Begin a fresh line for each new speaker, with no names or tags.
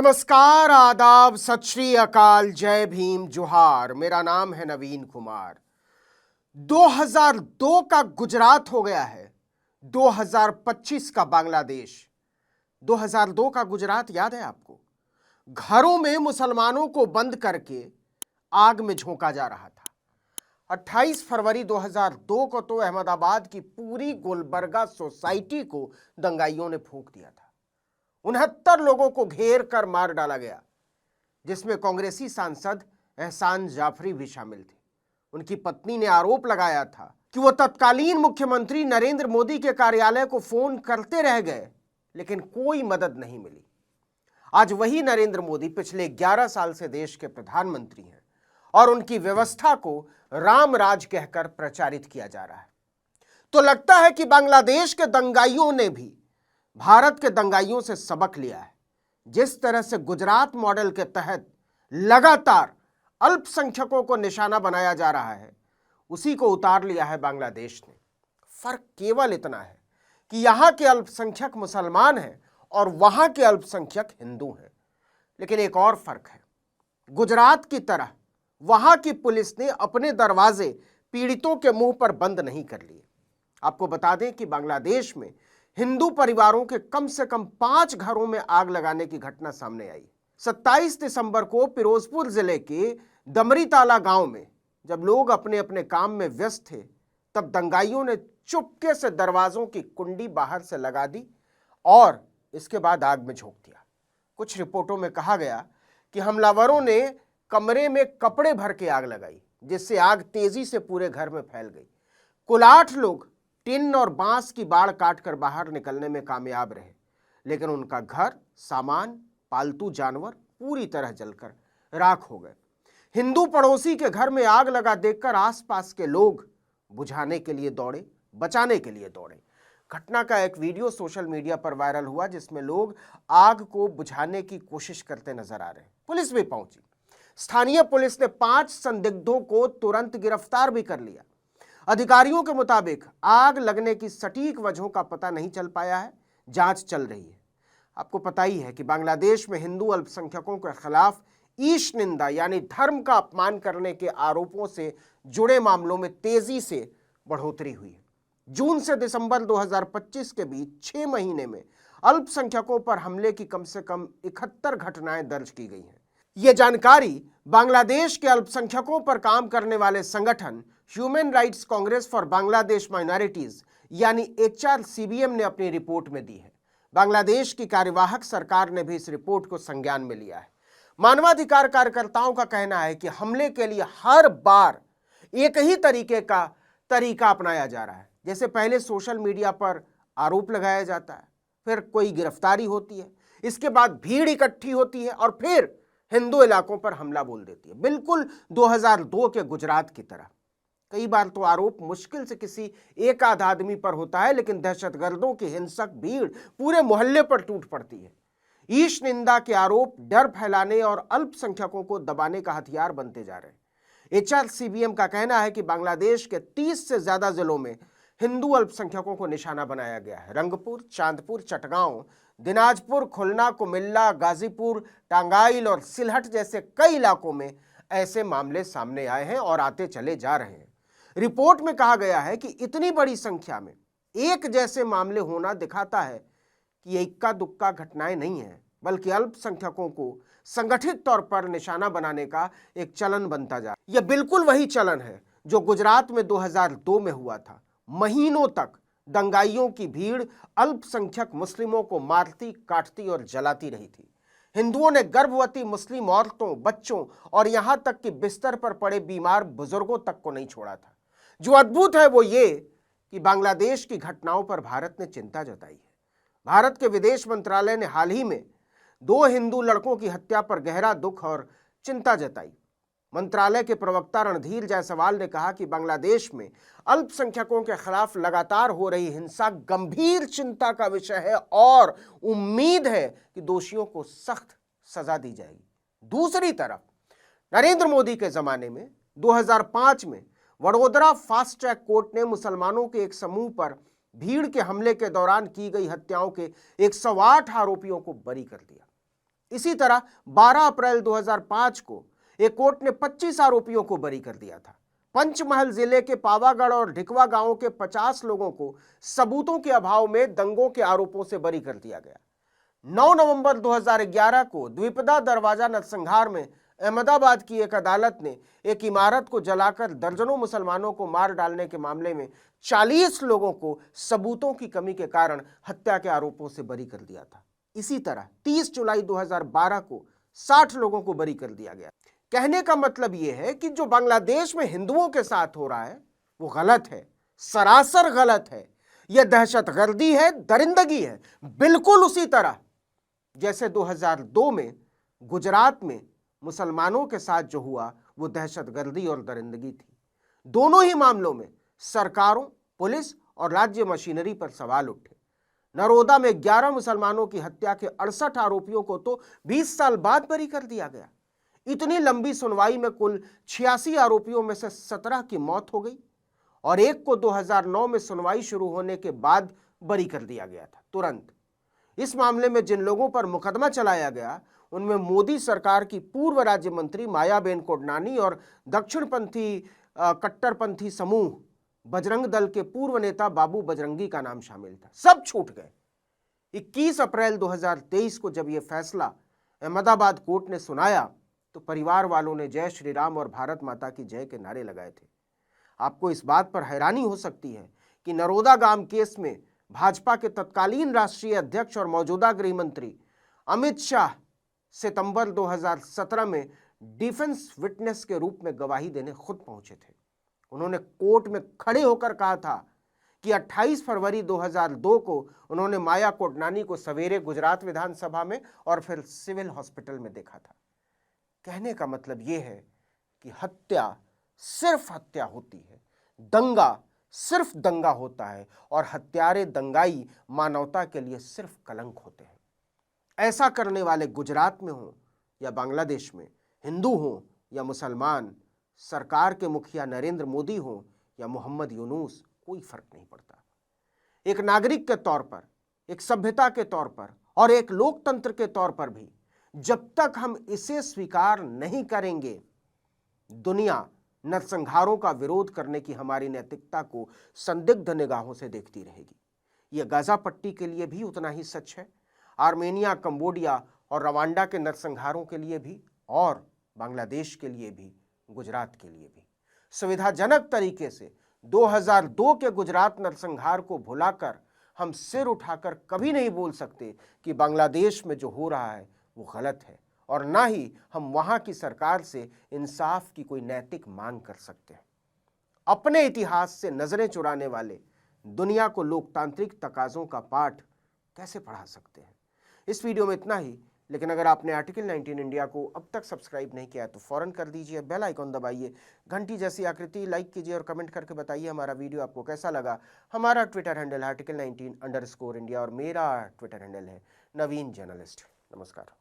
नमस्कार, आदाब, सत श्री अकाल, जय भीम, जोहार। मेरा नाम है नवीन कुमार। 2002 का गुजरात हो गया है 2025 का बांग्लादेश। 2002 का गुजरात याद है आपको? घरों में मुसलमानों को बंद करके आग में झोंका जा रहा था। 28 फरवरी 2002 को तो अहमदाबाद की पूरी गुलबर्गा सोसाइटी को दंगाइयों ने फूंक दिया था। 69 लोगों को घेर कर मार डाला गया, जिसमें कांग्रेसी सांसद एहसान जाफरी भी शामिल थे। उनकी पत्नी ने आरोप लगाया था कि वो तत्कालीन मुख्यमंत्री नरेंद्र मोदी के कार्यालय को फोन करते रह गए, लेकिन कोई मदद नहीं मिली। आज वही नरेंद्र मोदी पिछले 11 साल से देश के प्रधानमंत्री हैं और उनकी व्यवस्था को राम राज कहकर प्रचारित किया जा रहा है। तो लगता है कि बांग्लादेश के दंगाइयों ने भी भारत के दंगाइयों से सबक लिया है। जिस तरह से गुजरात मॉडल के तहत लगातार अल्पसंख्यकों को निशाना बनाया जा रहा है, उसी को उतार लिया है बांग्लादेश ने। फर्क केवल इतना है कि यहां के अल्पसंख्यक मुसलमान हैं और वहां के अल्पसंख्यक हिंदू हैं। लेकिन एक और फर्क है, गुजरात की तरह वहां की पुलिस ने अपने दरवाजे पीड़ितों के मुंह पर बंद नहीं कर लिए। आपको बता दें कि बांग्लादेश में हिंदू परिवारों के कम से कम 5 घरों में आग लगाने की घटना सामने आई। 27 दिसंबर को फिरोजपुर जिले के दमरीताला गांव में जब लोग अपने अपने काम में व्यस्त थे, तब दंगाइयों ने चुपके से दरवाजों की कुंडी बाहर से लगा दी और इसके बाद आग में झोंक दिया। कुछ रिपोर्टों में कहा गया कि हमलावरों ने कमरे में कपड़े भर के आग लगाई, जिससे आग तेजी से पूरे घर में फैल गई। कुल 8 लोग टिन और बांस की बाड़ काटकर बाहर निकलने में कामयाब रहे, लेकिन उनका घर, सामान, पालतू जानवर पूरी तरह जलकर राख हो गए। हिंदू पड़ोसी के घर में आग लगा देखकर आसपास के लोग बुझाने के लिए दौड़े, बचाने के लिए दौड़े। घटना का एक वीडियो सोशल मीडिया पर वायरल हुआ, जिसमें लोग आग को बुझाने की कोशिश करते नजर आ रहे हैं। पुलिस भी पहुंची। स्थानीय पुलिस ने 5 संदिग्धों को तुरंत गिरफ्तार भी कर लिया। अधिकारियों के मुताबिक आग लगने की सटीक वजहों का पता नहीं चल पाया है, जांच चल रही है। आपको पता ही है कि बांग्लादेश में हिंदू अल्पसंख्यकों के खिलाफ ईश निंदा यानी धर्म का अपमान करने के आरोपों से जुड़े मामलों में तेजी से बढ़ोतरी हुई है। जून से दिसंबर 2025 के बीच 6 महीने में अल्पसंख्यकों पर हमले की कम से कम 71 घटनाएं दर्ज की गई हैं। ये जानकारी बांग्लादेश के अल्पसंख्यकों पर काम करने वाले संगठन human rights Congress for Bangladesh minorities यानी HRCBM ने अपनी रिपोर्ट में दी है। बांग्लादेश की कार्यवाहक सरकार ने भी इस रिपोर्ट को संज्ञान में लिया है। मानवाधिकार कार्यकर्ताओं का कहना है कि हमले के लिए हर बार एक ही तरीका अपनाया जा रहा है। जैसे पहले सोशल मीडिया पर आरोप लगाया जाता है, फिर कोई गिरफ्तारी होती है, इसके बाद भीड़ इकट्ठी होती है और फिर हिंदू इलाकों पर हमला बोल देती है, बिल्कुल 2002 के गुजरात की तरह। कई बार तो आरोप मुश्किल से किसी एक आध आदमी पर होता है, लेकिन दहशतगर्दों की हिंसक भीड़ पूरे मोहल्ले पर टूट पड़ती है। ईश निंदा के आरोप डर फैलाने और अल्पसंख्यकों को दबाने का हथियार बनते जा रहे हैं। HRCBM का कहना है कि बांग्लादेश के 30 से ज्यादा जिलों में हिंदू अल्पसंख्यकों को निशाना बनाया गया है। रंगपुर, चांदपुर, चटगांव, दिनाजपुर, खुलना, कुमिल्ला, गाजीपुर, टांगाइल और सिलहट जैसे कई इलाकों में ऐसे मामले सामने आए हैं और आते चले जा रहे हैं। रिपोर्ट में कहा गया है कि इतनी बड़ी संख्या में एक जैसे मामले होना दिखाता है कि ये इक्का दुक्का घटनाएं नहीं है, बल्कि अल्पसंख्यकों को संगठित तौर पर निशाना बनाने का एक चलन बनता जा रहा है। यह बिल्कुल वही चलन है जो गुजरात में 2002 में हुआ था। महीनों तक दंगाइयों की भीड़ अल्पसंख्यक मुस्लिमों को मारती, काटती और जलाती रही थी। हिंदुओं ने गर्भवती मुस्लिम औरतों, बच्चों और यहां तक कि बिस्तर पर पड़े बीमार बुजुर्गों तक को नहीं छोड़ा था। जो अद्भुत है वो ये कि बांग्लादेश की घटनाओं पर भारत ने चिंता जताई है। भारत के विदेश मंत्रालय ने हाल ही में 2 हिंदू लड़कों की हत्या पर गहरा दुख और चिंता जताई। मंत्रालय के प्रवक्ता रणधीर जायसवाल ने कहा कि बांग्लादेश में अल्पसंख्यकों के खिलाफ लगातार हो रही हिंसा गंभीर चिंता का विषय है और उम्मीद है कि दोषियों को सख्त सजा दी जाएगी। दूसरी तरफ नरेंद्र मोदी के जमाने में 2005 में वडोदरा फास्ट ट्रैक कोर्ट ने मुसलमानों के एक समूह पर भीड़ के हमले के दौरान की गई हत्याओं के 108 आरोपियों को बरी कर दिया। इसी तरह 12 अप्रैल 2005 को एक कोर्ट ने 25 आरोपियों को बरी कर दिया था। पंचमहल जिले के पावागढ़ और ढिकवा गांव के 50 लोगों को सबूतों के अभाव में दंगों के आरोपों से बरी कर दिया गया। 9 नवंबर 2011 को द्विपदा दरवाजा नरसंहार में अहमदाबाद की एक अदालत ने एक इमारत को जलाकर दर्जनों मुसलमानों को मार डालने के मामले में 40 लोगों को सबूतों की कमी के कारण हत्या के आरोपों से बरी कर दिया था। इसी तरह 30 जुलाई 2012 को 60 लोगों को बरी कर दिया गया। कहने का मतलब यह है कि जो बांग्लादेश में हिंदुओं के साथ हो रहा है वो गलत है, सरासर गलत है। यह दहशतगर्दी है, दरिंदगी है, बिल्कुल उसी तरह जैसे 2002 में गुजरात में मुसलमानों के साथ जो हुआ वो दहशतगर्दी और दरिंदगी थी। दोनों ही मामलों में सरकारों, पुलिस और राज्य मशीनरी पर सवाल उठे। नरोदा में 11 मुसलमानों की हत्या के 68 आरोपियों को तो 20 साल बाद बरी कर दिया गया। इतनी लंबी सुनवाई में कुल 86 आरोपियों में से 17 की मौत हो गई और एक को 2009 में सुनवाई शुरू होने के बाद बरी कर दिया गया था तुरंत। इस मामले में जिन लोगों पर मुकदमा चलाया गया उनमें मोदी सरकार की पूर्व राज्य मंत्री मायाबेन कोडनानी और दक्षिणपंथी कट्टरपंथी समूह बजरंग दल के पूर्व नेता बाबू बजरंगी का नाम शामिल था। सब छूट गए। 21 अप्रैल 2023 को जब यह फैसला अहमदाबाद कोर्ट ने सुनाया तो परिवार वालों ने जय श्री राम और भारत माता की जय के नारे लगाए थे। आपको इस बात पर हैरानी हो सकती है कि नरोदा गांव केस में भाजपा के तत्कालीन राष्ट्रीय अध्यक्ष और मौजूदा गृह मंत्री अमित शाह सितंबर 2017 में डिफेंस विटनेस के रूप में गवाही देने खुद पहुंचे थे। उन्होंने कोर्ट में खड़े होकर कहा था कि 28 फरवरी 2002 को उन्होंने माया कोडनानी को सवेरे गुजरात विधानसभा में और फिर सिविल हॉस्पिटल में देखा था। कहने का मतलब यह है कि हत्या सिर्फ हत्या होती है, दंगा सिर्फ दंगा होता है और हत्यारे दंगाई मानवता के लिए सिर्फ कलंक होते हैं। ऐसा करने वाले गुजरात में हो या बांग्लादेश में, हिंदू हो या मुसलमान, सरकार के मुखिया नरेंद्र मोदी हो या मोहम्मद यूनुस, कोई फर्क नहीं पड़ता। एक नागरिक के तौर पर, एक सभ्यता के तौर पर और एक लोकतंत्र के तौर पर भी जब तक हम इसे स्वीकार नहीं करेंगे, दुनिया नरसंहारों का विरोध करने की हमारी नैतिकता को संदिग्ध निगाहों से देखती रहेगी। यह गाजा पट्टी के लिए भी उतना ही सच है, आर्मेनिया, कंबोडिया और रवांडा के नरसंहारों के लिए भी, और बांग्लादेश के लिए भी, गुजरात के लिए भी। सुविधाजनक तरीके से 2002 के गुजरात नरसंहार को भुलाकर हम सिर उठाकर कभी नहीं बोल सकते कि बांग्लादेश में जो हो रहा है वो गलत है, और ना ही हम वहां की सरकार से इंसाफ की कोई नैतिक मांग कर सकते हैं। अपने इतिहास से नजरें चुराने वाले दुनिया को लोकतांत्रिक तकाजों का पाठ कैसे पढ़ा सकते हैं। इस वीडियो में इतना ही, लेकिन अगर आपने आर्टिकल 19 इंडिया को अब तक सब्सक्राइब नहीं किया है तो फौरन कर दीजिए, बेल आइकॉन दबाइए, घंटी जैसी आकृति लाइक कीजिए और कमेंट करके बताइए हमारा वीडियो आपको कैसा लगा। हमारा ट्विटर हैंडल है article19_India और मेरा ट्विटर हैंडल है नवीन जर्नलिस्ट। नमस्कार।